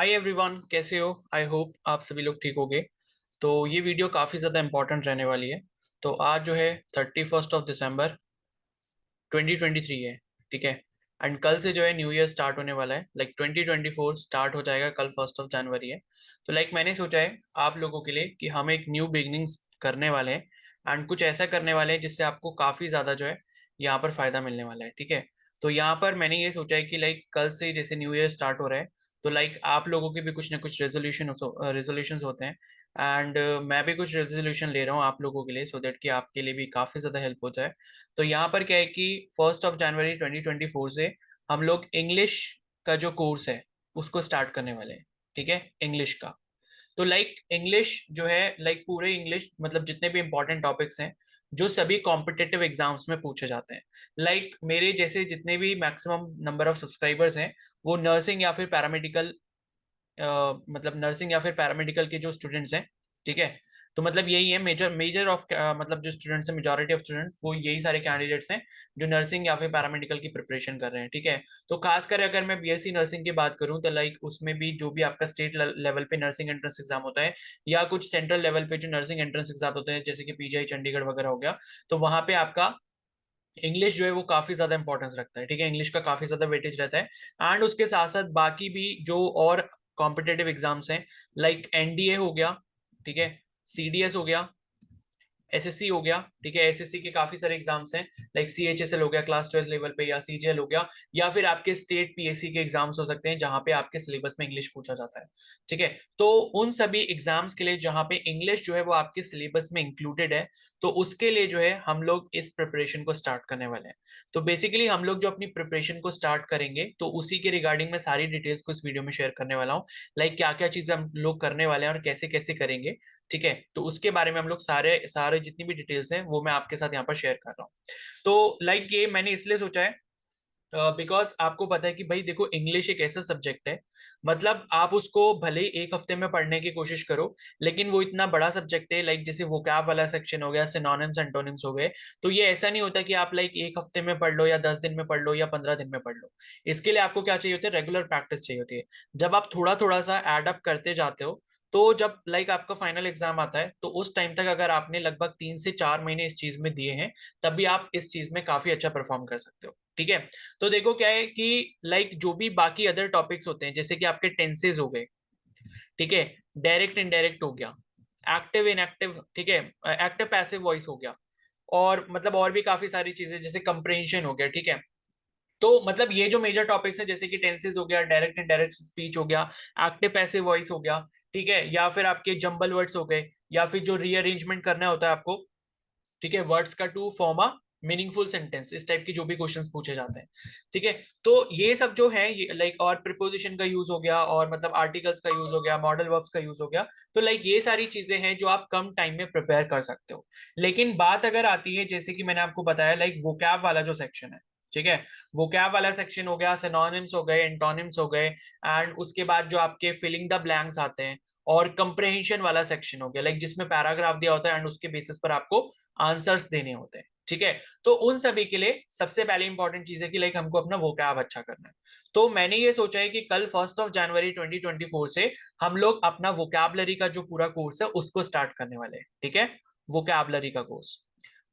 Hi everyone, कैसे हो? I hope आप सभी लोग ठीक होंगे। तो ये वीडियो काफ़ी ज़्यादा इंपॉर्टेंट रहने वाली है। तो आज जो है 31 दिसंबर 2023 है। ठीक है। एंड कल से जो है न्यू ईयर स्टार्ट होने वाला है, लाइक 2024 स्टार्ट हो जाएगा, कल 1 जनवरी है। तो लाइक मैंने सोचा है आप लोगों के लिए कि हम एक न्यू बिगनिंग्स करने वाले हैं एंड कुछ ऐसा करने वाले हैं जिससे आपको काफ़ी ज़्यादा जो है यहाँ पर फ़ायदा मिलने वाला है। ठीक है। तो यहाँ पर मैंने ये सोचा है कि लाइक कल से जैसे न्यू ईयर स्टार्ट हो रहा है, तो लाइक आप लोगों के भी कुछ ना कुछ रेजोल्यूशंस होते हैं। एंड मैं भी कुछ रेजोल्यूशन ले रहा हूँ आप लोगों के लिए, सो दैट कि आपके लिए भी काफ़ी ज़्यादा हेल्प हो जाए। तो यहाँ पर क्या है कि 1 जनवरी 2024 से हम लोग इंग्लिश का जो कोर्स है उसको स्टार्ट करने वाले हैं। ठीक है, इंग्लिश का। तो लाइक इंग्लिश जो है, लाइक पूरे इंग्लिश मतलब जितने भी इंपॉर्टेंट टॉपिक्स हैं जो सभी कॉम्पिटिटिव एग्जाम्स में पूछे जाते हैं। लाइक मेरे जैसे जितने भी मैक्सिमम नंबर ऑफ सब्सक्राइबर्स हैं वो नर्सिंग या फिर पैरामेडिकल, मतलब नर्सिंग या फिर पैरामेडिकल के जो स्टूडेंट्स हैं। ठीक है। तो मतलब यही है मेजर मेजर ऑफ मतलब जो स्टूडेंट्स हैं, मेजॉरिटी ऑफ स्टूडेंट्स वो यही सारे कैंडिडेट्स हैं जो नर्सिंग या फिर पैरामेडिकल की प्रिपरेशन कर रहे हैं। ठीक है। तो खासकर अगर मैं बीएससी नर्सिंग की बात करूं तो लाइक उसमें भी जो भी आपका स्टेट लेवल पे नर्सिंग एंट्रेंस एग्जाम होता है या कुछ सेंट्रल लेवल पे जो नर्सिंग एंट्रेंस एग्जाम होते हैं जैसे कि पीजीआई चंडीगढ़ वगैरह हो गया, तो वहां पे आपका इंग्लिश जो है वो काफी ज्यादा इंपॉर्टेंस रखता है। ठीक है, इंग्लिश का काफी ज्यादा वेटेज रहता है। एंड उसके साथ साथ बाकी भी जो और कॉम्पिटेटिव एग्जाम्स हैं, लाइक एनडीए हो गया, ठीक है, सीडीएस हो गया, एसएससी हो गया। ठीक है, एसएससी के काफी सारे एग्जाम्स हैं, लाइक सीएचएसएल हो गया क्लास 12 लेवल पे, या सीजीएल हो गया, या फिर आपके स्टेट पीएससी के एग्जाम्स हो सकते हैं जहां पे आपके सिलेबस में इंग्लिश पूछा जाता है। ठीक है। तो उन सभी एग्जाम्स के लिए जहां पे इंग्लिश जो है वो आपके सिलेबस में इंक्लूडेड है, तो उसके लिए जो है हम लोग इस प्रिपरेशन को स्टार्ट करने वाले हैं। तो बेसिकली हम लोग जो अपनी प्रिपरेशन को स्टार्ट करेंगे तो उसी के रिगार्डिंग मैं सारी डिटेल्स को इस वीडियो में शेयर करने वाला हूँ। लाइक क्या क्या चीजें हम लोग करने वाले हैं और कैसे कैसे करेंगे। ठीक है। तो उसके बारे में हम लोग सारे सारे जितनी भी डिटेल्स हैं वो मैं आपके साथ यहाँ पर शेयर कर रहा हूँ। तो लाइक ये मैंने इसलिए सोचा है बिकॉज आपको पता है कि भाई देखो, इंग्लिश एक ऐसा सब्जेक्ट है, मतलब आप उसको भले ही एक हफ्ते में पढ़ने की कोशिश करो, लेकिन वो इतना बड़ा सब्जेक्ट है। लाइक जैसे वोकैब वाला सेक्शन हो गया, सिनोनिम्स एंटोनिम्स हो गए, तो ये ऐसा नहीं होता कि आप लाइक एक हफ्ते में पढ़ लो या 10 दिन में पढ़ लो या 15 दिन में पढ़ लो। इसके लिए आपको क्या चाहिए होता है? रेगुलर प्रैक्टिस चाहिए होती है। जब आप थोड़ा थोड़ा सा एड अप करते जाते हो, तो जब लाइक आपका फाइनल एग्जाम आता है तो उस टाइम तक अगर आपने लगभग 3 से 4 महीने इस चीज में दिए हैं, तब भी आप इस चीज में काफी अच्छा परफॉर्म कर सकते हो। ठीक है। तो देखो क्या है कि लाइक जो भी बाकी अदर टॉपिक्स होते हैं जैसे कि आपके टेंसेज हो गए, ठीक है, डायरेक्ट इनडायरेक्ट हो गया, एक्टिव इनएक्टिव, ठीक है, एक्टिव पैसिव वॉइस हो गया, और मतलब और भी काफी सारी चीजें जैसे कंप्रेhension हो गया। ठीक है। तो मतलब ये जो मेजर टॉपिक्स हैं जैसे कि टेंसेज हो गया, डायरेक्ट इनडायरेक्ट स्पीच हो गया, एक्टिव पैसिव वॉइस हो गया, ठीक है, या फिर आपके जंबल वर्ड्स हो गए, या फिर जो रीअरेंजमेंट करना होता है आपको, ठीक है, वर्ड्स का to form a meaningful sentence, इस टाइप की जो भी क्वेश्चंस पूछे जाते हैं। ठीक है। तो ये सब जो है ये लाइक, और प्रिपोजिशन का यूज हो गया, और मतलब आर्टिकल्स का यूज हो गया, मॉडल वर्ब्स का यूज हो गया। तो लाइक ये सारी चीजें हैं जो आप कम टाइम में प्रिपेयर कर सकते हो। लेकिन बात अगर आती है जैसे कि मैंने आपको बताया, लाइक वोकैब वाला जो सेक्शन है, ठीक है, वोकैब वाला सेक्शन हो गया, सिनोनिम्स हो गए, एंटोनिम्स हो गए, एंड उसके बाद जो आपके फिलिंग द ब्लैंक्स आते हैं, और कंप्रेहेंशन वाला सेक्शन हो गया, लाइक जिसमें पैराग्राफ दिया होता है एंड उसके बेसिस पर आपको आंसर्स देने होते हैं। ठीक है। तो उन सभी के लिए सबसे पहले इंपॉर्टेंट चीज है कि लाइक हमको अपना वोकैब अच्छा करना है। तो मैंने ये सोचा है कि कल 1 जनवरी 2024 से हम लोग अपना वोकैबलरी का जो पूरा कोर्स है उसको स्टार्ट करने वाले हैं। ठीक है। वोकैबलरी का कोर्स।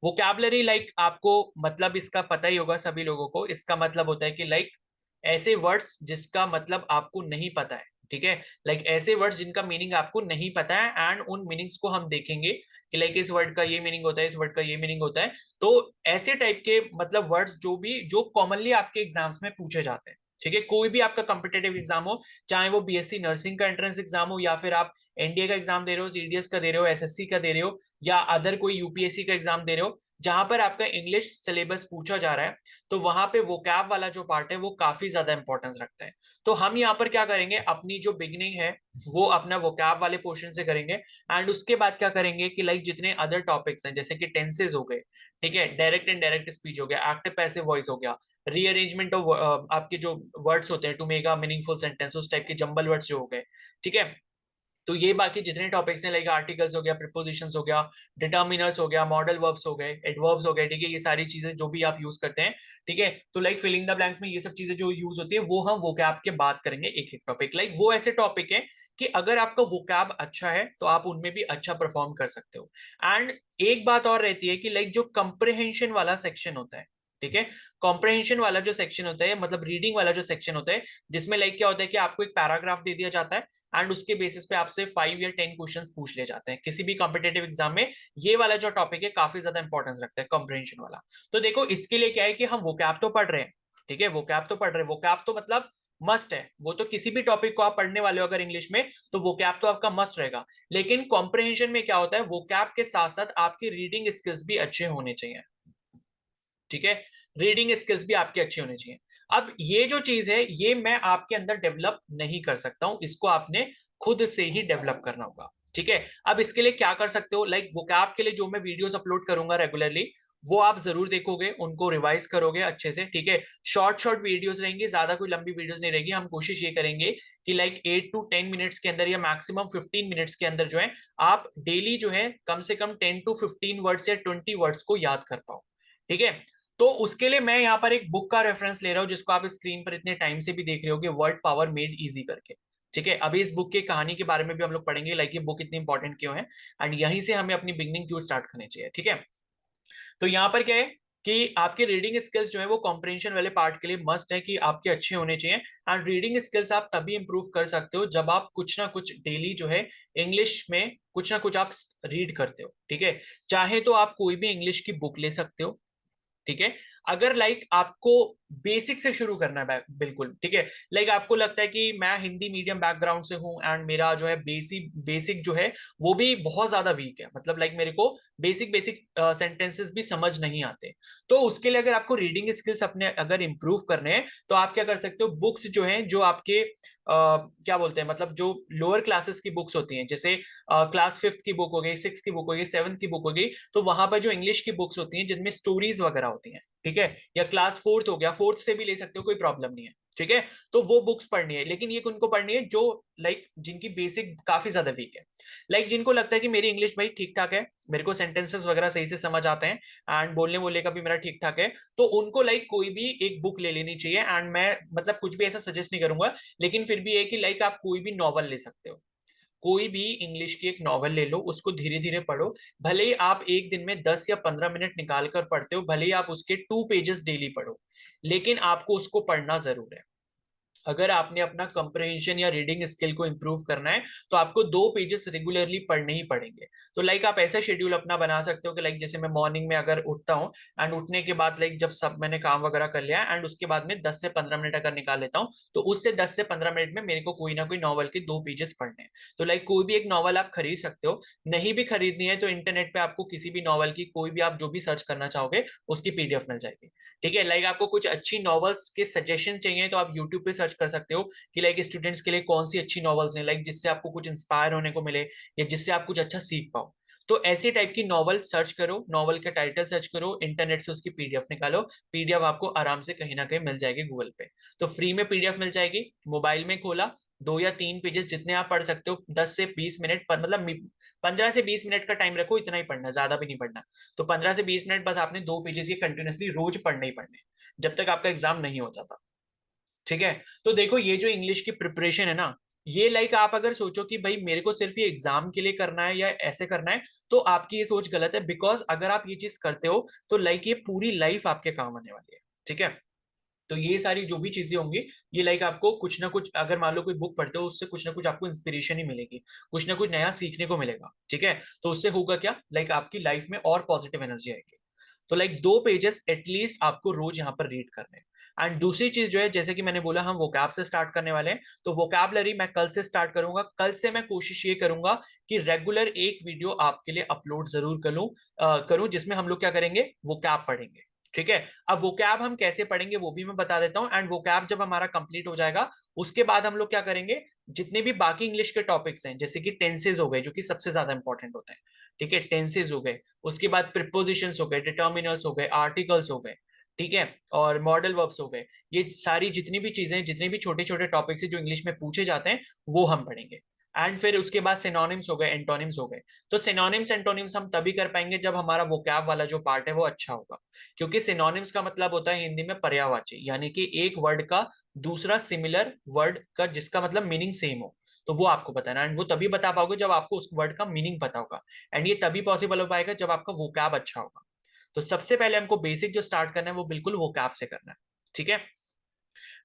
वोकैबलरी लाइक आपको मतलब इसका पता ही होगा सभी लोगों को, इसका मतलब होता है कि लाइक ऐसे वर्ड्स जिसका मतलब आपको नहीं पता है। ठीक है। लाइक ऐसे वर्ड्स जिनका मीनिंग आपको नहीं पता है, एंड उन मीनिंग्स को हम देखेंगे कि लाइक इस वर्ड का ये मीनिंग होता है, इस वर्ड का ये मीनिंग होता है। तो ऐसे टाइप के मतलब वर्ड्स जो कॉमनली आपके एग्जाम्स में पूछे जाते हैं। ठीक है। कोई भी आपका कॉम्पिटेटिव एग्जाम हो, चाहे वो बीएससी नर्सिंग का एंट्रेंस एग्जाम हो, या फिर आप एनडीए का एग्जाम दे रहे हो, सीडीएस का दे रहे हो, एसएससी का दे रहे हो, या अदर कोई यूपीएससी का एग्जाम दे रहे हो, जहां पर आपका इंग्लिश सिलेबस पूछा जा रहा है, तो वहां पे वोकैब वाला जो पार्ट है वो काफी ज्यादा इंपॉर्टेंस रखता है। तो हम यहाँ पर क्या करेंगे, अपनी जो बिगनिंग है वो अपना वोकैब वाले पोर्शन से करेंगे। एंड उसके बाद क्या करेंगे कि लाइक जितने अदर टॉपिक्स हैं जैसे कि टेंसेज हो गए, ठीक है, डायरेक्ट इनडायरेक्ट स्पीच हो गया, एक्टिव पैसिव वॉइस हो गया, रीअरेंजमेंट ऑफ आपके जो वर्ड्स होते हैं to make a meaningful sentence, उस टाइप के जंबल वर्ड्स जो हो गए, ठीक है, तो ये बाकी जितने टॉपिक्स हैं लाइक आर्टिकल्स हो गया, प्रीपोजिशंस हो गया, डिटर्मिनर्स हो गया, मॉडल वर्ब्स हो गए, एडवर्ब्स हो गए, ठीक है, ये सारी चीजें जो भी आप यूज करते हैं, ठीक है, तो लाइक फिलिंग द ब्लैंक्स में ये सब चीजें जो यूज होती है वो हम वोकैब के बात करेंगे एक एक टॉपिक। लाइक वो ऐसे टॉपिक है कि अगर आपका वोकैब अच्छा है तो आप उनमें भी अच्छा परफॉर्म कर सकते हो। एंड एक बात और रहती है कि लाइक जो कंप्रहेंशन वाला सेक्शन होता है, ठीक है, कॉम्प्रहेंशन वाला जो सेक्शन होता है, मतलब रीडिंग वाला जो सेक्शन होता है, जिसमें लाइक क्या होता है कि आपको एक पैराग्राफ दे दिया जाता है एंड उसके बेसिस पे आपसे 5 या 10 क्वेश्चंस पूछ लिए जाते हैं किसी भी कॉम्पिटेटिव एग्जाम में। ये वाला जो टॉपिक है काफी ज्यादा इंपॉर्टेंस रखता है, कॉम्प्रहेंशन वाला। तो देखो इसके लिए क्या है कि हम वोकैब तो पढ़ रहे हैं, ठीक है, वोकैब तो पढ़ रहे हैं, वोकैब तो मतलब मस्ट है, वो तो किसी भी टॉपिक को आप पढ़ने वाले हो अगर इंग्लिश में, तो वोकैब तो आपका मस्ट रहेगा। लेकिन कॉम्प्रहेंशन में क्या होता है, वोकैब के साथ साथ आपकी रीडिंग स्किल्स भी अच्छे होने चाहिए, ठीक है, रीडिंग स्किल्स भी आपके अच्छे होने चाहिए। अब ये जो चीज है ये मैं आपके अंदर डेवलप नहीं कर सकता हूं, इसको आपने खुद से ही डेवलप करना होगा, ठीक है। अब इसके लिए क्या कर सकते हो, लाइक वोकैब के लिए जो मैं वीडियोस अपलोड करूंगा रेगुलरली, वो आप जरूर देखोगे, उनको रिवाइज करोगे अच्छे से, ठीक है। शॉर्ट शॉर्ट वीडियोस रहेंगी, ज्यादा कोई लंबी वीडियोस नहीं रहेगी। हम कोशिश ये करेंगे कि लाइक 8 to 10 मिनट्स के अंदर या मैक्सिमम 15 मिनट्स के अंदर जो है आप डेली जो है कम से कम 10 to 15 वर्ड्स या 20 वर्ड्स को याद कर पाओ, ठीक है। तो उसके लिए मैं यहाँ पर एक बुक का रेफरेंस ले रहा हूँ जिसको आप स्क्रीन पर इतने टाइम से भी देख रहे हो, वर्ड पावर मेड इजी करके, ठीक है। अभी इस बुक की कहानी के बारे में भी हम लोग पढ़ेंगे, लाइक ये बुक इतनी इंपॉर्टेंट क्यों है एंड यहीं से हमें अपनी बिगनिंग क्यों स्टार्ट करनी चाहिए, ठीक है। तो यहाँ पर क्या है कि आपके रीडिंग स्किल्स जो है वो कॉम्प्रिहेंशन वाले पार्ट के लिए मस्ट है कि आपके अच्छे होने चाहिए। एंड रीडिंग स्किल्स आप तभी इंप्रूव कर सकते हो जब आप कुछ ना कुछ डेली जो है इंग्लिश में कुछ ना कुछ आप रीड करते हो, ठीक है। चाहे तो आप कोई भी इंग्लिश की बुक ले सकते हो, ठीक है। अगर लाइक आपको बेसिक से शुरू करना है बिल्कुल, ठीक है, लाइक आपको लगता है कि मैं हिंदी मीडियम बैकग्राउंड से हूं एंड मेरा जो है बेसिक बेसिक जो है वो भी बहुत ज्यादा वीक है, मतलब लाइक मेरे को बेसिक बेसिक सेंटेंसेस भी समझ नहीं आते, तो उसके लिए अगर आपको रीडिंग स्किल्स अपने अगर इंप्रूव करने हैं तो आप क्या कर सकते हो, बुक्स जो हैं जो आपके क्या बोलते हैं, मतलब जो लोअर क्लासेस की बुक्स होती हैं, जैसे क्लास 5th की बुक हो गई, 6th की बुक हो गई, 7th की बुक हो गई, तो वहां पर जो इंग्लिश की बुक्स होती हैं जिनमें स्टोरीज वगैरह होती हैं, ठीक है, या क्लास 4th हो गया, 4th से भी ले सकते हो, कोई प्रॉब्लम नहीं है, ठीक है। तो वो बुक्स पढ़नी है, लेकिन ये उनको पढ़नी है जो लाइक जिनकी बेसिक काफी ज्यादा वीक है, लाइक जिनको लगता है कि मेरी इंग्लिश भाई ठीक ठाक है, मेरे को सेंटेंसेस वगैरह सही से समझ आते हैं एंड बोलने बोलने का भी मेरा ठीक ठाक है, तो उनको लाइक कोई भी एक बुक ले लेनी चाहिए। एंड मैं मतलब कुछ भी ऐसा सजेस्ट नहीं करूंगा, लेकिन फिर भी है कि लाइक आप कोई भी नॉवल ले सकते हो, कोई भी इंग्लिश की एक नॉवल ले लो, उसको धीरे धीरे पढ़ो, भले ही आप एक दिन में 10 या 15 मिनट निकाल कर पढ़ते हो, भले ही आप उसके 2 पेजेस डेली पढ़ो, लेकिन आपको उसको पढ़ना जरूर है। अगर आपने अपना कंप्रहेंशन या रीडिंग स्किल को इंप्रूव करना है तो आपको 2 पेजेस रेगुलरली पढ़ने ही पड़ेंगे। तो लाइक आप ऐसा शेड्यूल अपना बना सकते हो कि लाइक जैसे मैं मॉर्निंग में अगर उठता हूँ एंड उठने के बाद लाइक जब सब मैंने काम वगैरह कर लिया एंड उसके बाद में 10 से 15 मिनट अगर निकाल लेता हूँ, तो उससे 10 से 15 मिनट में मेरे को कोई ना कोई नॉवल के 2 पेजेस पढ़ने हैं। तो लाइक कोई भी एक नॉवल आप खरीद सकते हो, नहीं भी खरीदनी है तो इंटरनेट पे आपको किसी भी नॉवल की कोई भी आप जो भी सर्च करना चाहोगे उसकी पीडीएफ मिल जाएगी, ठीक है। लाइक आपको कुछ अच्छी नॉवेल्स के सजेशन चाहिए तो आप यूट्यूब पे सर्च कर सकते हो कि लाइक स्टूडेंट्स के लिए कौन सी अच्छी नॉवेल्स हैं, लाइक जिससे आपको कुछ इंस्पायर होने को मिले या जिससे आप कुछ अच्छा सीख पाओ। तो ऐसी टाइप की नॉवल सर्च करो, नॉवल का टाइटल सर्च करो, इंटरनेट से उसकी पीडीएफ निकालो, पीडीएफ आपको आराम से कहीं ना कहीं मिल जाएगी गूगल पे, तो फ्री में पीडीएफ मिल जाएगी। मोबाइल में खोला, 2 या 3 पेजेस जितने आप पढ़ सकते हो, 10 से 20 मिनट पर, मतलब 15 से 20 मिनट का टाइम रखो, इतना ही पढ़ना, ज्यादा भी नहीं पढ़ना। तो 15 से 20 मिनट बस आपने 2 पेजेस के कंटिन्यूसली रोज पढ़ने ही पढ़ने, जब तक आपका एग्जाम नहीं हो जाता, ठीक है। तो देखो ये जो इंग्लिश की प्रिपरेशन है ना, ये लाइक आप अगर सोचो कि भाई मेरे को सिर्फ ये एग्जाम के लिए करना है या ऐसे करना है, तो आपकी ये सोच गलत है, बिकॉज अगर आप ये चीज करते हो तो लाइक ये पूरी लाइफ आपके काम आने वाली है, ठीक है। तो ये सारी जो भी चीजें होंगी, ये लाइक आपको कुछ ना कुछ, अगर मान लो कोई बुक पढ़ते हो उससे कुछ ना कुछ आपको इंस्पिरेशन ही मिलेगी, कुछ ना कुछ नया सीखने को मिलेगा, ठीक है। तो उससे होगा क्या, लाइक आपकी लाइफ में और पॉजिटिव एनर्जी आएगी। तो लाइक 2 पेजेस एटलीस्ट आपको रोज यहाँ पर रीड करने हैं। एंड दूसरी चीज जो है, जैसे कि मैंने बोला हम वोकैब से स्टार्ट करने वाले हैं, तो वोकैबलरी मैं कल से स्टार्ट करूंगा। कल से मैं कोशिश ये करूंगा कि रेगुलर एक वीडियो आपके लिए अपलोड जरूर करूं जिसमें हम लोग क्या करेंगे, वोकैब पढ़ेंगे, ठीक है। अब वोकैब हम कैसे पढ़ेंगे वो भी मैं बता देता हूं। एंड वोकैब जब हमारा कंप्लीट हो जाएगा उसके बाद हम लोग क्या करेंगे, जितने भी बाकी इंग्लिश के टॉपिक्स हैं, जैसे कि टेंसेज हो गए जो कि सबसे ज्यादा इंपॉर्टेंट होते हैं, ठीक है, टेंसेज हो गए, उसके बाद प्रिपोजिशंस हो गए, डिटर्मिनर्स हो गए, आर्टिकल्स हो गए, ठीक है, और मॉडल वर्ब्स हो गए, ये सारी जितनी भी चीजें, जितने भी छोटे छोटे टॉपिक्स हैं जो इंग्लिश में पूछे जाते हैं वो हम पढ़ेंगे। एंड फिर उसके बाद सिनोनिम्स हो गए, एंटोनिम्स हो गए। तो सिनोनिम्स एंटोनिम्स हम तभी कर पाएंगे जब हमारा वोकैब वाला जो पार्ट है वो अच्छा होगा, क्योंकि सिनोनिम्स का मतलब होता है हिंदी में पर्यायवाची, यानी कि एक वर्ड का दूसरा सिमिलर वर्ड का जिसका मतलब मीनिंग सेम हो, तो वो आपको बताना, एंड वो तभी बता पाओगे जब आपको उस वर्ड का मीनिंग पता होगा, एंड ये तभी पॉसिबल हो पाएगा जब आपका वोकैब अच्छा होगा। तो सबसे पहले हमको बेसिक जो स्टार्ट करना है वो बिल्कुल वोकैब से करना है, ठीक है।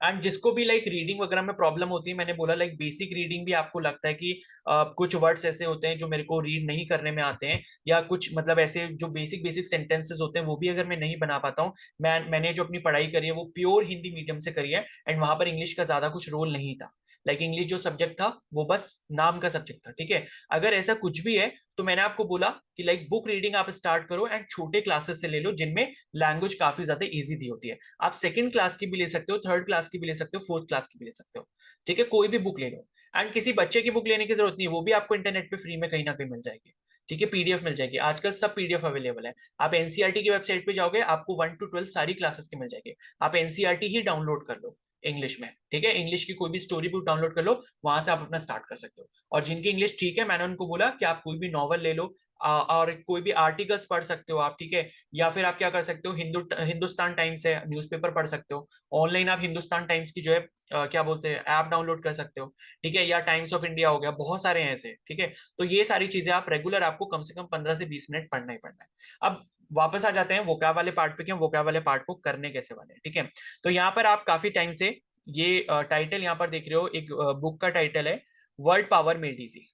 एंड जिसको भी लाइक रीडिंग वगैरह में प्रॉब्लम होती है, मैंने बोला लाइक बेसिक रीडिंग भी आपको लगता है कि कुछ वर्ड्स ऐसे होते हैं जो मेरे को रीड नहीं करने में आते हैं, या कुछ मतलब ऐसे जो बेसिक बेसिक सेंटेंसेस होते हैं वो भी अगर मैं नहीं बना पाता हूँ, मैंने जो अपनी पढ़ाई करी है वो प्योर हिंदी मीडियम से करी है, एंड वहां पर इंग्लिश का ज्यादा कुछ रोल नहीं था, लाइक इंग्लिश जो सब्जेक्ट था वो बस नाम का सब्जेक्ट था, ठीक है। अगर ऐसा कुछ भी है तो मैंने आपको बोला कि लाइक बुक रीडिंग आप स्टार्ट करो, एंड छोटे क्लासेस से ले लो जिनमें लैंग्वेज काफी ज्यादा इजी दी होती है। आप सेकंड क्लास की भी ले सकते हो, थर्ड क्लास की भी ले सकते हो, फोर्थ क्लास की भी ले सकते हो, ठीक है, कोई भी बुक ले लो। एंड किसी बच्चे की बुक लेने की जरूरत नहीं है, वो भी आपको इंटरनेट पे फ्री में कहीं ना कहीं मिल जाएगी, ठीक है, पीडीएफ मिल जाएगी, आजकल सब पीडीएफ अवेलेबल है। आप एनसीईआरटी की वेबसाइट पे जाओगे, आपको 1 to 12 सारी क्लासेस की मिल जाएगी, आप एनसीईआरटी ही डाउनलोड कर लो इंग्लिश में, ठीक है, इंग्लिश की कोई भी स्टोरी बुक डाउनलोड कर लो, वहां से आप अपना स्टार्ट कर सकते हो। और जिनकी इंग्लिश ठीक है, मैंने उनको बोला कि आप कोई भी नॉवल ले लो, और कोई भी आर्टिकल्स पढ़ सकते हो आप, ठीक है, या फिर आप क्या कर सकते हो, हिंदुस्तान टाइम्स है, न्यूज़पेपर पढ़ सकते हो, ऑनलाइन आप हिंदुस्तान टाइम्स की जो है क्या बोलते हैं ऐप डाउनलोड कर सकते हो, ठीक है, या टाइम्स ऑफ इंडिया हो गया, बहुत सारे हैं ऐसे, ठीक है। तो ये सारी चीजें आप रेगुलर आपको कम से कम 15 से 20 मिनट पढ़ना ही पढ़ना है। अब वापस आ जाते हैं वोकैब वाले पार्ट पे कि हम वोकैब वाले पार्ट को करने कैसे वाले हैं, ठीक है। तो यहाँ पर आप काफी टाइम से ये टाइटल यहाँ पर देख रहे हो, एक बुक का टाइटल है वर्ड पावर मेड इजी,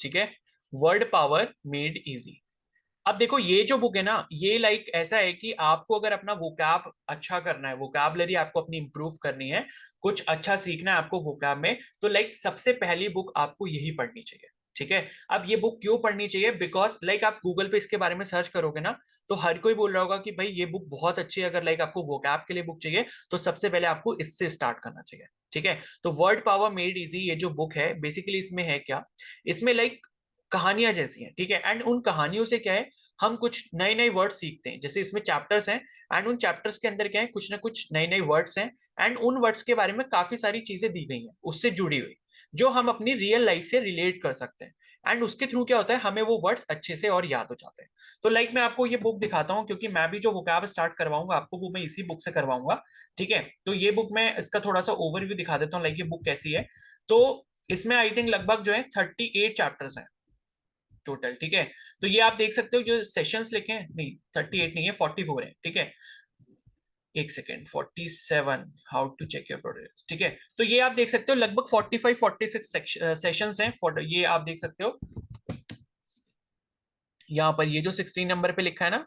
ठीक है, वर्ड पावर मेड इजी। अब देखो ये जो बुक है ना, ये लाइक ऐसा है कि आपको अगर अपना वोकैब अच्छा करना है, वोकैबलरी आपको अपनी इंप्रूव करनी है, कुछ अच्छा सीखना है आपको वोकैब में, तो लाइक सबसे पहली बुक आपको यही पढ़नी चाहिए, ठीक है। अब ये बुक क्यों पढ़नी चाहिए, बिकॉज लाइक आप गूगल पे इसके बारे में सर्च करोगे ना, तो हर कोई बोल रहा होगा कि भाई ये बुक बहुत अच्छी है, अगर लाइक आपको वोकैब के लिए बुक चाहिए तो सबसे पहले आपको इससे स्टार्ट करना चाहिए, ठीक है। तो वर्ड पावर मेड इजी ये जो बुक है बेसिकली इसमें है क्या, इसमें लाइक कहानियां जैसी हैं, ठीक है, एंड उन कहानियों से क्या है, हम कुछ नए नए वर्ड सीखते हैं, जैसे इसमें चैप्टर्स हैं, एंड उन चैप्टर्स के अंदर क्या है, कुछ ना कुछ नए नए वर्ड्स हैं, एंड उन वर्ड्स के बारे में काफी सारी चीजें दी गई हैं उससे जुड़ी हुई, जो हम अपनी रियल लाइफ से रिलेट कर सकते हैं, एंड उसके थ्रू क्या होता है, हमें वो वर्ड्स अच्छे से और याद हो जाते हैं। तो लाइक मैं आपको ये बुक दिखाता हूँ, क्योंकि मैं भी जो वोकैब स्टार्ट करवाऊंगा आपको वो मैं इसी बुक से करवाऊंगा, ठीक है। तो ये बुक मैं इसका थोड़ा सा ओवरव्यू दिखा देता हूँ, लाइक ये बुक कैसी है। तो इसमें आई थिंक लगभग जो है 38 चैप्टर्स हैं टोटल, ठीक है। तो ये आप देख सकते हो जो सेशंस लिखे हैं, नहीं 38 नहीं है, 44 है, ठीक है। एक second, 47 how to check your progress, ठीक है। तो ये आप देख सकते हो लगभग 45-46 सेशंस हैं, ये आप देख सकते हो यहाँ पर, ये जो 16 नंबर पे लिखा है ना,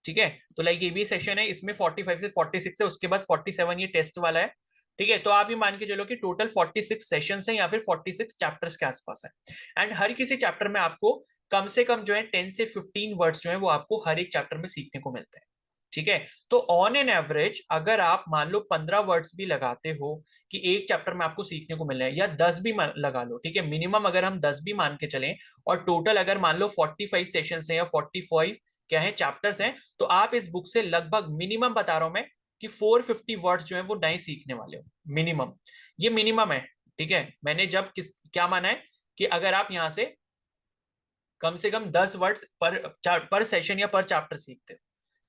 ठीक है। तो लाइक ये भी सेशन है, इसमें 45 से 46 है, उसके बाद 47 ये टेस्ट वाला है, ठीक है। तो आप ये मान के चलो कि टोटल 46 सेशंस हैं या फिर 46 चैप्टर्स के आसपास है, एंड हर किसी चैप्टर में आपको कम से कम जो है 10 से 15 वर्ड्स जो है वो आपको हर एक चैप्टर में सीखने को मिलते हैं, ठीक है। तो ऑन एन एवरेज अगर आप मान लो 15 वर्ड्स भी लगाते हो कि एक चैप्टर में आपको सीखने को मिल रहा है, या 10 भी लगा लो, ठीक है, मिनिमम अगर हम 10 भी मान के चलें, और टोटल अगर मान लो 45 सेशन है या 45 क्या है चैप्टर्स हैं, तो आप इस बुक से लगभग मिनिमम बता रहा हूं मैं कि 450 वर्ड्स जो है वो नए सीखने वाले हो, मिनिमम, ये मिनिमम है, ठीक है। मैंने जब क्या माना है कि अगर आप यहां से कम से कम 10 वर्ड्स पर सेशन या पर चैप्टर सीखते हो,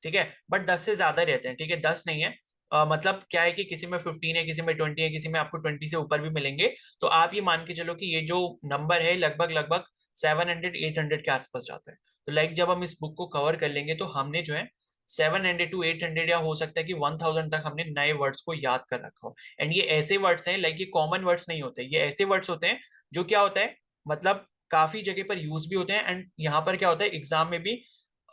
ठीक है, बट 10 से ज्यादा रहते हैं, ठीक है, 10 नहीं है। मतलब क्या है कि किसी में 15 है, किसी में 20 है, किसी में आपको 20 से ऊपर भी मिलेंगे। तो आप ये मान के चलो कि ये जो नंबर है लगभग लगभग 700-800 के आसपास जाता है। तो लाइक जब हम इस बुक को कवर कर लेंगे तो हमने जो है 700 to 800 या हो सकता है कि 1000 तक हमने नए वर्ड्स को याद कर रखा हो। एंड ये ऐसे वर्ड्स हैं, लाइक ये कॉमन वर्ड्स नहीं होते, ये ऐसे वर्ड्स होते हैं जो क्या होता है, मतलब काफी जगह पर यूज भी होते हैं, एंड यहाँ पर क्या होता है एग्जाम में भी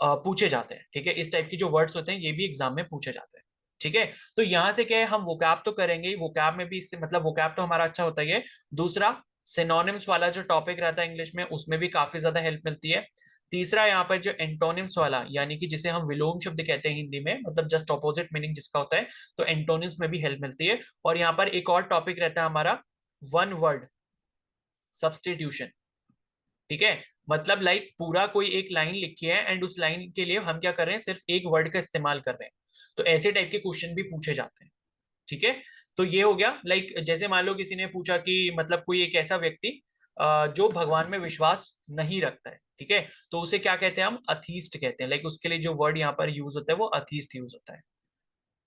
पूछे जाते हैं, ठीक है। इस टाइप की जो वर्ड्स होते हैं ये भी एग्जाम में पूछे जाते हैं, ठीक है। तो यहां से क्या है, हम वोकैब तो करेंगे ही, वोकैब में भी इससे मतलब वोकैब तो हमारा अच्छा होता ही है। दूसरा, सिनोनिम्स वाला जो टॉपिक रहता है इंग्लिश में, उसमें भी काफी ज्यादा हेल्प मिलती है। तीसरा, यहाँ पर जो एंटोनिम्स वाला, यानी कि जिसे हम विलोम शब्द कहते हैं हिंदी में, मतलब जस्ट ऑपोजिट मीनिंग जिसका होता है, तो एंटोनिम्स में भी हेल्प मिलती है। और यहाँ पर एक और टॉपिक रहता है हमारा, वन वर्ड सब्सटीट्यूशन, ठीक है। मतलब लाइक पूरा कोई एक लाइन लिखी है, एंड उस लाइन के लिए हम क्या कर रहे हैं, सिर्फ एक वर्ड का इस्तेमाल कर रहे हैं, तो ऐसे टाइप के क्वेश्चन भी पूछे जाते हैं, ठीक है। तो ये हो गया, लाइक जैसे मान लो किसी ने पूछा कि मतलब कोई एक ऐसा व्यक्ति जो भगवान में विश्वास नहीं रखता है, ठीक है, तो उसे क्या कहते हैं हम, अथीस्ट कहते हैं। लाइक उसके लिए जो वर्ड यहाँ पर यूज होता है वो अथीस्ट यूज होता है,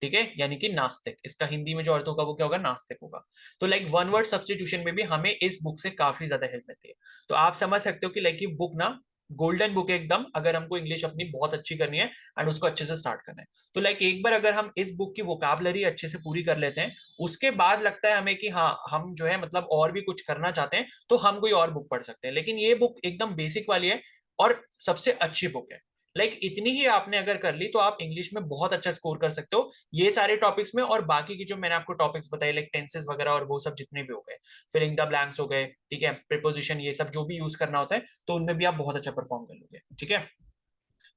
ठीक है, यानी कि नास्तिक। इसका हिंदी में जो अर्थ होगा वो क्या होगा, नास्तिक होगा। तो लाइक वन वर्ड सब्स्टिट्यूशन में भी हमें इस बुक से काफी ज्यादा हेल्प मिलती है। तो आप समझ सकते हो कि लाइक ये बुक ना गोल्डन बुक है एकदम, अगर हमको इंग्लिश अपनी बहुत अच्छी करनी है एंड उसको अच्छे से स्टार्ट करना है। तो लाइक एक बार अगर हम इस बुक की वोकैबुलरी अच्छे से पूरी कर लेते हैं, उसके बाद लगता है हमें कि हाँ हम जो है मतलब और भी कुछ करना चाहते हैं तो हम कोई और बुक पढ़ सकते हैं। लेकिन ये बुक एकदम बेसिक वाली है और सबसे अच्छी बुक है। लाइक इतनी ही आपने अगर कर ली तो आप इंग्लिश में बहुत अच्छा स्कोर कर सकते हो ये सारे टॉपिक्स में। और बाकी की जो मैंने आपको टॉपिक्स बताए लाइक टेंसेस वगैरह और वो सब जितने भी हो गए, फिलिंग द ब्लैंक्स हो गए, ठीक है, प्रीपोजिशन, ये सब जो भी यूज करना होता है, तो उनमें भी आप बहुत अच्छा परफॉर्म कर लोगे, ठीक है।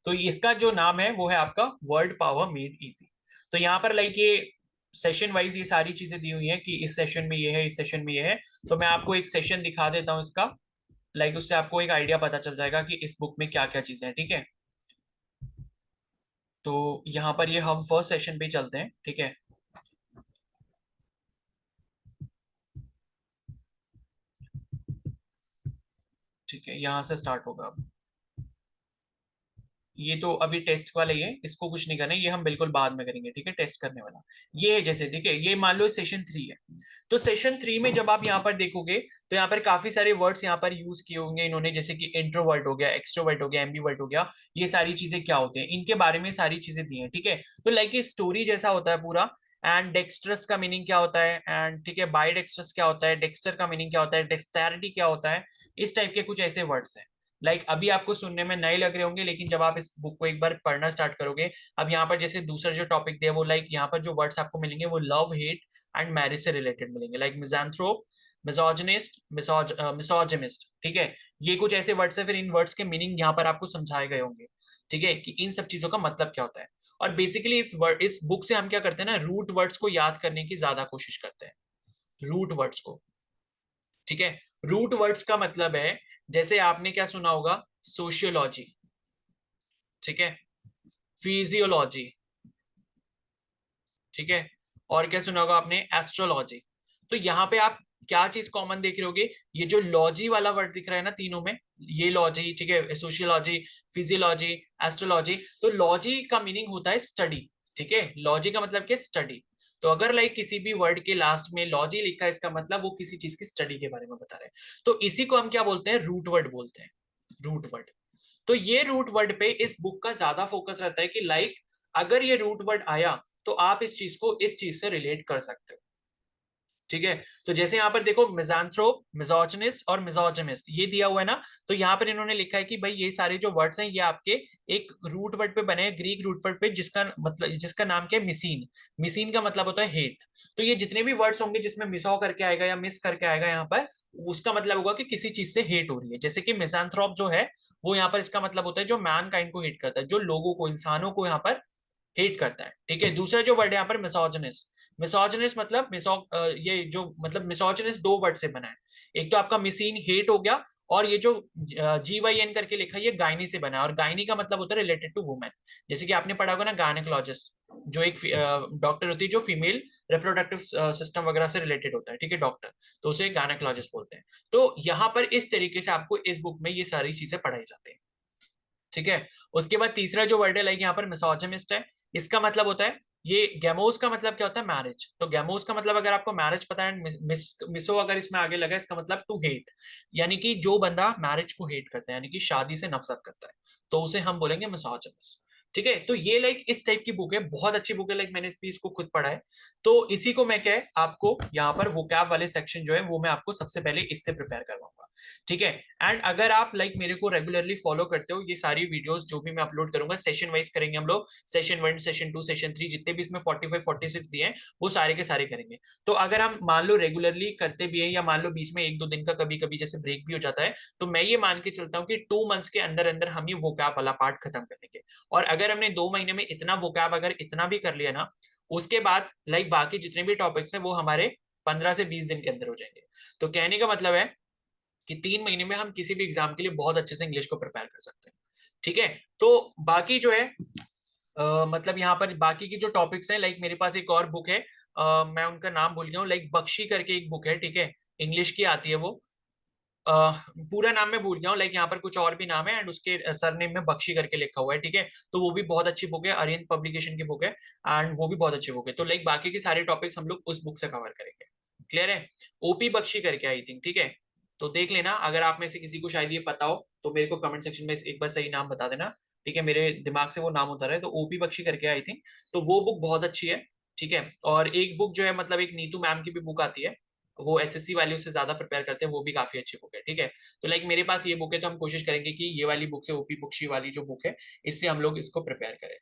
तो इसका जो नाम है वो है आपका वर्ड पावर मेड इजी। तो यहाँ पर लाइक ये सेशन वाइज ये सारी चीजें दी हुई हैं कि इस सेशन में ये है, इस सेशन में ये है। तो मैं आपको एक सेशन दिखा देता हूँ इसका, लाइक उससे आपको एक आइडिया पता चल जाएगा कि इस बुक में क्या क्या चीजें हैं, ठीक है। तो यहाँ पर ये हम फर्स्ट सेशन पे चलते हैं, ठीक है। ठीक है, यहाँ से स्टार्ट होगा अब। ये तो अभी टेस्ट वाला ही है, इसको कुछ नहीं करना है, ये हम बिल्कुल बाद में करेंगे, ठीक है, टेस्ट करने वाला। ये है जैसे, ठीक है, ये मान लो सेशन 3 है। तो सेशन 3 में जब आप यहाँ पर देखोगे तो यहाँ पर काफी सारे वर्ड्स यहाँ पर यूज किए होंगे इन्होंने, जैसे कि इंट्रोवर्ट हो गया, एक्सट्रोवर्ट हो गया, एम्बीवर्ट हो गया। ये सारी चीजें क्या होते हैं इनके बारे में सारी चीजें दी हैं, ठीक है। तो लाइक ये स्टोरी जैसा होता है पूरा। एंड डेक्स्ट्रस का मीनिंग क्या होता है, एंड ठीक है, बाई डेक्स्ट्रस क्या होता है, डेक्स्टर का मीनिंग क्या होता है, डेक्सटैरिटी क्या होता है, इस टाइप के कुछ ऐसे वर्ड्स हैं। लाइक अभी आपको सुनने में नए लग रहे होंगे, लेकिन जब आप इस बुक को एक बार पढ़ना स्टार्ट करोगे, अब यहाँ पर जैसे दूसरा जो टॉपिक दिया वो लाइक यहाँ पर जो वर्ड्स आपको मिलेंगे वो लव, हेट एंड मैरिज से रिलेटेड मिलेंगे, लाइक मिज़ान्थ्रोप, मिसोजिनिस्ट, मिसोजिमिस्ट, ठीक है। ये कुछ ऐसे वर्ड्स है, फिर इन वर्ड्स के मीनिंग यहाँ पर आपको समझाए गए होंगे, ठीक है, कि इन सब चीजों का मतलब क्या होता है। और बेसिकली इस बुक से हम क्या करते हैं ना, रूट वर्ड्स को याद करने की ज्यादा कोशिश करते हैं, रूट वर्ड्स को, ठीक है। रूट वर्ड्स का मतलब है, जैसे आपने क्या सुना होगा, सोशियोलॉजी, ठीक है, फिजियोलॉजी, ठीक है, और क्या सुना होगा आपने, एस्ट्रोलॉजी। तो यहाँ पे आप क्या चीज कॉमन देख रहे होगे, ये जो लॉजी वाला वर्ड दिख रहा है ना तीनों में, ये लॉजी, ठीक है, सोशियोलॉजी, फिजियोलॉजी, एस्ट्रोलॉजी। तो लॉजी का मीनिंग होता है स्टडी, ठीक है, लॉजी का मतलब क्या, स्टडी। तो अगर लाइक किसी भी वर्ड के लास्ट में लॉजी लिखा है, इसका मतलब वो किसी चीज की स्टडी के बारे में बता रहे हैं। तो इसी को हम क्या बोलते हैं, रूट वर्ड बोलते हैं, रूट वर्ड। तो ये रूट वर्ड पे इस बुक का ज्यादा फोकस रहता है कि लाइक अगर ये रूट वर्ड आया तो आप इस चीज को इस चीज से रिलेट कर सकते हो, ठीक है। तो जैसे यहाँ पर देखो, मिज़ान्थ्रोप, मिसोजिनिस्ट और मिसोजिमिस्ट ये दिया हुआ है ना। तो यहाँ पर इन्होंने लिखा है कि भाई ये सारे जो वर्ड्स हैं ये आपके एक रूट वर्ड पे बने हैं, ग्रीक रूट वर्ड पे, जिसका मतलब, जिसका नाम क्या है, मिसीन। मिसीन का मतलब होता है हेट। तो ये जितने भी वर्ड्स होंगे जिसमें मिसो करके आएगा या मिस करके आएगा यहाँ पर, उसका मतलब होगा कि किसी चीज से हेट हो रही है। जैसे कि मिज़ान्थ्रोप जो है वो यहाँ पर इसका मतलब होता है जो मैन काइंड को हेट करता है, जो लोगों को, इंसानों को यहाँ पर हेट करता है, ठीक है। दूसरा जो वर्ड है यहाँ पर मिसोजिनिस्ट, मिसोजिनिस्ट मतलब ये जो मतलब मिसोजिनिस्ट दो वर्ड से बना है। एक तो आपका मिसीन, हेट हो गया, और ये जो GYN करके लिखा है ये गायनी से बना है, और गायनी का मतलब होता है रिलेटेड टू वुमेन। जैसे कि आपने पढ़ा होगा ना गायनेकोलॉजिस्ट, जो एक डॉक्टर होती है जो फीमेल रिप्रोडक्टिव सिस्टम वगैरह से रिलेटेड होता है, ठीक है, डॉक्टर, तो उसे गायनेकोलॉजिस्ट बोलते हैं। तो यहाँ पर इस तरीके से आपको इस बुक में ये सारी चीजें पढ़ाई जाती है, ठीक है। उसके बाद तीसरा जो वर्ड है लाइक यहाँ पर मिसोजिनिस्ट है, इसका मतलब होता है, ये गैमोस का मतलब क्या होता है, मैरिज। तो गैमोस का मतलब अगर आपको मैरिज पता है, मिसो अगर इसमें आगे लगा, इसका मतलब टू हेट, यानी कि जो बंदा मैरिज को हेट करता है, यानी कि शादी से नफरत करता है, तो उसे हम बोलेंगे मिसोजिनिस्ट, ठीक है। तो ये लाइक इस टाइप की बुक है, बहुत अच्छी बुक है, लाइक मैंने भी इसको खुद पढ़ा है। तो इसी को मैं क्या है आपको यहाँ पर वोकैब वाले सेक्शन जो है वो मैं आपको सबसे पहले इससे प्रिपेयर करवाऊंगा, ठीक है। एंड अगर आप लाइक मेरे को रेगुलरली फॉलो करते हो, ये सारी वीडियोस जो भी मैं अपलोड करूंगा सेशन वाइज करेंगे हम लोग, सेशन 1, सेशन 2, सेशन 3, जितने भी इसमें 45 46 दिए हैं वो सारे के सारे करेंगे। तो अगर हम मान लो रेगुलरली करते भी हैं, या मान लो बीच में 1 2 दिन का कभी कभी जैसे ब्रेक भी हो जाता है, तो मैं ये मान के चलता हूँ कि 2 मंथ्स के अंदर अंदर हम ये वोकैब वाला पार्ट खत्म कर लेंगे। और अगर हमने 2 महीने में इतना वोकैब अगर इतना भी कर लिया ना, उसके बाद लाइक बाकी जितने भी टॉपिक्स हैं वो हमारे 15 से 20 दिन के अंदर हो जाएंगे। तो कहने का मतलब है कि 3 महीने में हम किसी भी एग्जाम के लिए बहुत अच्छे से इंग्लिश को प्रिपेयर कर सकते हैं, ठीक है। तो बाकी जो है मतलब यहाँ पर बाकी की जो टॉपिक्स हैं, लाइक मेरे पास एक और बुक है, मैं उनका नाम भूल गया हूँ, लाइक बख्शी करके एक बुक है, ठीक है, इंग्लिश की आती है वो। पूरा नाम मैं भूल गया हूँ, लाइक यहाँ पर कुछ और भी नाम है एंड उसके सरनेम में बख्शी करके लिखा हुआ है, ठीक है। तो वो भी बहुत अच्छी बुक है, अरिहंत पब्लिकेशन की बुक है एंड वो भी बहुत अच्छी बुक है। तो लाइक बाकी के सारे टॉपिक्स हम लोग उस बुक से कवर करेंगे, क्लियर है। ओपी बख्शी करके आई थिंक, ठीक है। तो देख लेना, अगर आप में से किसी को शायद ये पता हो तो मेरे को कमेंट सेक्शन में एक बार सही नाम बता देना, ठीक है। मेरे दिमाग से वो नाम उतर है, तो ओपी बख्शी करके आई थिंक। तो वो बुक बहुत अच्छी है, ठीक है। और एक बुक जो है, मतलब एक नीतू मैम की भी बुक आती है, वो एसएससी वाले उससे ज्यादा प्रिपेयर करते हैं, वो भी काफी अच्छी बुक है, ठीक है। तो लाइक मेरे पास ये बुक है, तो हम कोशिश करेंगे कि ये वाली बुक से, ओपी बुक्शी वाली जो बुक है, इससे हम लोग इसको प्रिपेयर करें,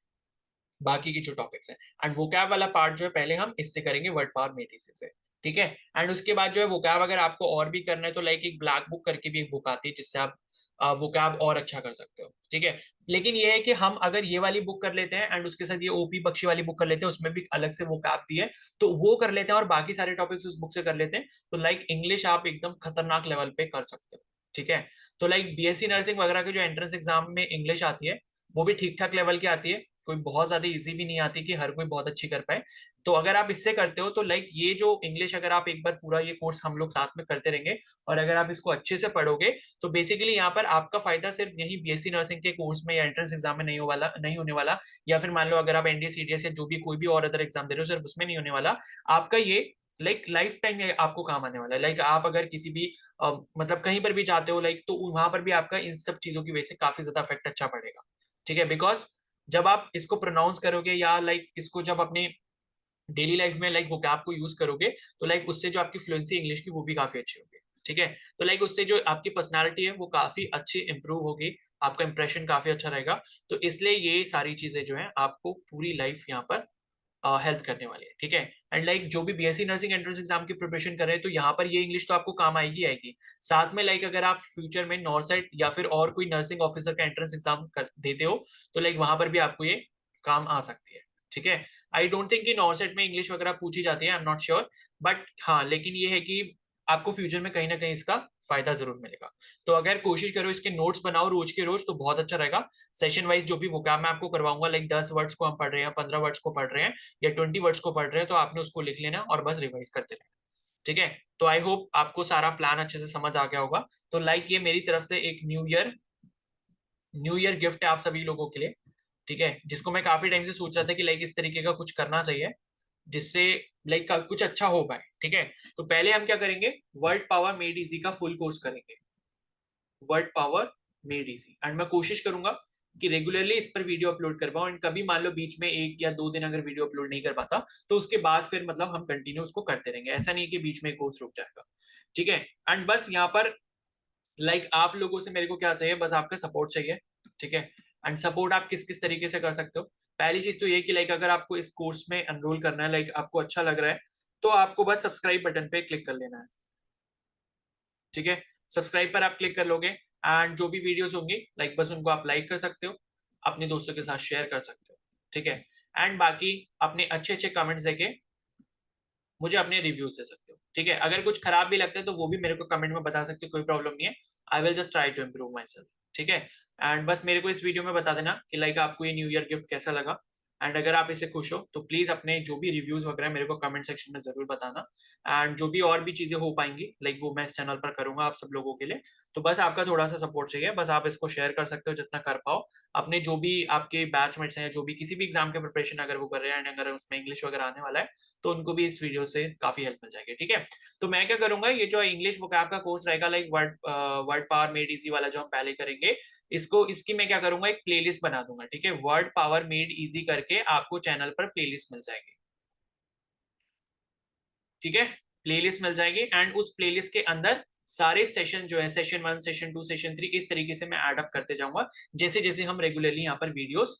बाकी की जो टॉपिक्स हैं। एंड वोकैब वाला पार्ट जो है पहले हम इससे करेंगे, वर्ड पावर मेडिसी से, ठीक है। एंड उसके बाद जो है वोकैब अगर आपको और भी करना है तो लाइक एक ब्लैक बुक करके भी एक बुक आती है, जिससे आप वोकैब और अच्छा कर सकते हो, ठीक है। लेकिन ये है कि हम अगर ये वाली बुक कर लेते हैं एंड उसके साथ ये ओपी बख्शी वाली बुक कर लेते हैं, उसमें भी अलग से वोकैब दी है, तो वो कर लेते हैं और बाकी सारे टॉपिक्स उस बुक से कर लेते हैं, तो लाइक इंग्लिश आप एकदम खतरनाक लेवल पे कर सकते हो, ठीक है। तो लाइक बीएससी नर्सिंग वगैरह के जो एंट्रेंस एग्जाम में इंग्लिश आती है, वो भी ठीक ठाक लेवल की आती है, कोई बहुत ज्यादा इजी भी नहीं आती कि हर कोई बहुत अच्छी कर पाए। तो अगर आप इससे करते हो तो लाइक ये जो इंग्लिश, अगर आप एक बार पूरा ये कोर्स हम लोग साथ में करते रहेंगे और अगर आप इसको अच्छे से पढ़ोगे, तो बेसिकली यहाँ पर आपका फायदा सिर्फ यही बीएससी नर्सिंग के कोर्स में या एंट्रेंस एग्जाम में नहीं होने वाला, या फिर मान लो अगर आप एनडीए सीडीएस या जो भी कोई भी और अदर एग्जाम दे रहे हो, सिर्फ उसमें नहीं होने वाला। आपका ये लाइक लाइफ टाइम आपको काम आने वाला है। लाइक आप अगर किसी भी मतलब कहीं पर भी जाते हो लाइक, तो वहां पर भी आपका इन सब चीजों की वजह से काफी ज्यादा इफेक्ट अच्छा पड़ेगा, ठीक है। बिकॉज जब आप इसको प्रोनाउंस करोगे या लाइक इसको जब अपनी डेली लाइफ में लाइक वोकैब को यूज करोगे, तो लाइक उससे जो आपकी फ्लुएंसी इंग्लिश की वो भी काफी अच्छी होगी, ठीक है। तो लाइक उससे जो आपकी पर्सनालिटी है वो काफी अच्छी इंप्रूव होगी, आपका इंप्रेशन काफी अच्छा रहेगा। तो इसलिए ये सारी चीजें जो है आपको पूरी लाइफ यहाँ पर हेल्प करने वाली है, ठीक है। एंड लाइक जो भी बीएससी नर्सिंग एंट्रेंस एग्जाम की प्रिपरेशन कर रहे हैं, तो यहाँ पर ये इंग्लिश तो आपको काम आएगी आएगी। साथ में लाइक अगर आप फ्यूचर में नॉर्सेट या फिर और कोई नर्सिंग ऑफिसर का एंट्रेंस एग्जाम देते हो, तो लाइक वहां पर भी आपको ये काम आ सकती है, ठीक है। आई डोंट थिंक कि नॉर्सेट में इंग्लिश वगैरह पूछी जाती है, I am not sure, but हाँ, लेकिन ये है कि आपको फ्यूचर में कहीं ना कहीं इसका फायदा जरूर मिलेगा। तो अगर कोशिश करो इसके नोट्स बनाओ रोज के रोज, तो बहुत अच्छा रहेगा। सेशन वाइज जो भी वोकैब मैं आपको करवाऊंगा, लाइक 10 वर्ड्स को हम पढ़ रहे हैं, 15 वर्ड्स को पढ़ रहे हैं या 20 वर्ड्स को पढ़ रहे हैं, तो आपने उसको लिख लेना और बस रिवाइज करते रहना, ठीक है। तो आई होप आपको सारा प्लान अच्छे से समझ आ गया होगा। तो लाइक ये मेरी तरफ से एक न्यू ईयर गिफ्ट है आप सभी लोगों के लिए, ठीक है, जिसको मैं काफी टाइम से सोच रहा था कि लाइक इस तरीके का कुछ करना चाहिए जिससे लाइक कुछ अच्छा हो पाए, ठीक है। तो पहले हम क्या करेंगे, वर्ड पावर मेड इजी का फुल कोर्स करेंगे, word power made easy. And मैं कोशिश करूंगा कि रेगुलरली इस पर वीडियो अपलोड कर पाऊं, एंड कभी मान लो बीच में 1 या 2 दिन अगर वीडियो अपलोड नहीं कर पाता, तो उसके बाद फिर मतलब हम कंटिन्यू उसको करते रहेंगे, ऐसा नहीं कि बीच में कोर्स रुक जाएगा, ठीक है। एंड बस यहाँ पर लाइक आप लोगों से मेरे को क्या चाहिए, बस आपका सपोर्ट चाहिए, ठीक है। एंड सपोर्ट आप किस किस तरीके से कर सकते हो। पहली चीज तो ये कि लाइक अगर आपको इस कोर्स में एनरोल करना है, लाइक आपको अच्छा लग रहा है, तो आपको बस सब्सक्राइब बटन पे क्लिक कर लेना है, ठीक है। सब्सक्राइब पर आप क्लिक कर लोगे एंड जो भी वीडियोस होंगी लाइक बस उनको आप लाइक कर सकते हो, अपने दोस्तों के साथ शेयर कर सकते हो, ठीक है। एंड बाकी अपने अच्छे अच्छे कमेंट्स देके मुझे अपने रिव्यूज दे सकते हो, ठीक है। अगर कुछ खराब भी लगता है तो वो भी मेरे को कमेंट में बता सकते हो, कोई प्रॉब्लम नहीं है। I will just try to improve myself, ठीक है। एंड बस मेरे को इस वीडियो में बता देना कि लाइक आपको ये न्यू ईयर गिफ्ट कैसा लगा, एंड अगर आप इससे खुश हो तो प्लीज अपने जो भी रिव्यूज वगैरह मेरे को कमेंट सेक्शन में जरूर बताना। एंड जो भी और भी चीजें हो पाएंगी लाइक वो मैं इस चैनल पर करूंगा आप सब लोगों के लिए। तो बस आपका थोड़ा सा सपोर्ट चाहिए, बस आप इसको शेयर कर सकते हो जितना कर पाओ, अपने जो भी आपके बैचमेट्स हैं, जो भी किसी भी एग्जाम के प्रिपरेशन अगर वो कर रहे हैं, एंड अगर उसमें इंग्लिश वगैरह आने वाला है, तो उनको भी इस वीडियो से काफी हेल्प मिल जाएगी, ठीक है। तो मैं क्या करूंगा, ये जो इंग्लिश वोकैब का कोर्स रहेगा like word power made easy वाला जो हम पहले करेंगे, इसकी मैं क्या करूंगा, एक प्लेलिस्ट बना दूंगा, ठीक है। वर्ड पावर मेड इजी करके आपको चैनल पर प्लेलिस्ट मिल जाएगी, ठीक है। प्लेलिस्ट मिल जाएगी एंड उस प्लेलिस्ट के अंदर सारे सेशन जो है, सेशन 1, सेशन 2, सेशन 3, इस तरीके से मैं ऐड अप करते जाऊंगा, जैसे जैसे हम रेगुलरली यहाँ पर वीडियोस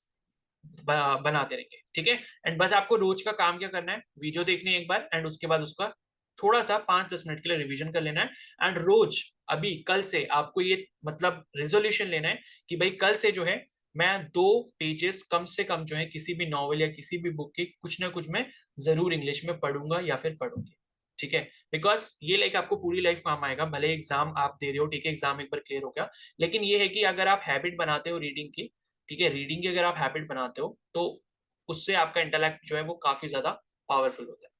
बनाते रहेंगे, ठीक है। एंड बस आपको रोज का काम क्या करना है, वीडियो देखनी है एक बार एंड उसके बाद उसका थोड़ा सा 5-10 मिनट के लिए रिवीजन कर लेना है। एंड रोज अभी कल से आपको ये मतलब रेजोल्यूशन लेना है कि भाई कल से जो है मैं 2 पेजेस कम से कम जो है किसी भी नॉवल या किसी भी बुक की कुछ ना कुछ मैं जरूर इंग्लिश में पढ़ूंगा या फिर पढ़ूंगी, ठीक है। बिकॉज ये लाइक आपको पूरी लाइफ काम आएगा, भले एग्जाम आप दे रहे हो, ठीक है, एग्जाम एक बार क्लियर हो गया, लेकिन ये है कि अगर आप हैबिट बनाते हो रीडिंग की, ठीक है, रीडिंग की अगर आप हैबिट बनाते हो तो उससे आपका इंटेलेक्ट जो है वो काफी ज्यादा पावरफुल होता है,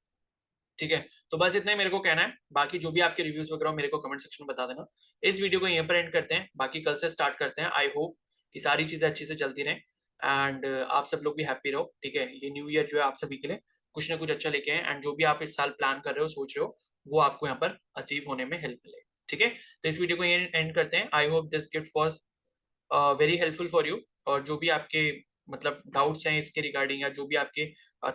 ठीक है, तो बस इतना ही मेरे को कहना है। बाकी जो भी आपके रिव्यूज वगैरह मेरे को कमेंट सेक्शन में बता देना। इस वीडियो को यहीं पर एंड करते हैं, बाकी कल से स्टार्ट करते हैं। आई होप कि सारी चीजें अच्छी से चलती रहें एंड आप सब लोग भी हैप्पी रहो। ठीक है, ये न्यू ईयर जो है आप सभी के लिए कुछ ना कुछ अच्छा लेके आए एंड जो भी आप इस साल प्लान कर रहे हो, सोच रहे हो, वो आपको यहाँ पर अचीव होने में हेल्प मिले। ठीक है, तो इस वीडियो को यहीं एंड करते हैं। I hope this gift was very helpful for you. और जो भी आपके मतलब डाउट्स हैं इसके रिगार्डिंग, या जो भी आपके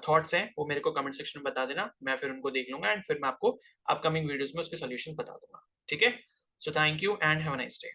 थॉट्स हैं, वो मेरे को कमेंट सेक्शन में बता देना। मैं फिर उनको देख लूंगा एंड फिर मैं आपको अपकमिंग वीडियोस में उसके सॉल्यूशन बता दूंगा। ठीक है, so thank you and have a nice day.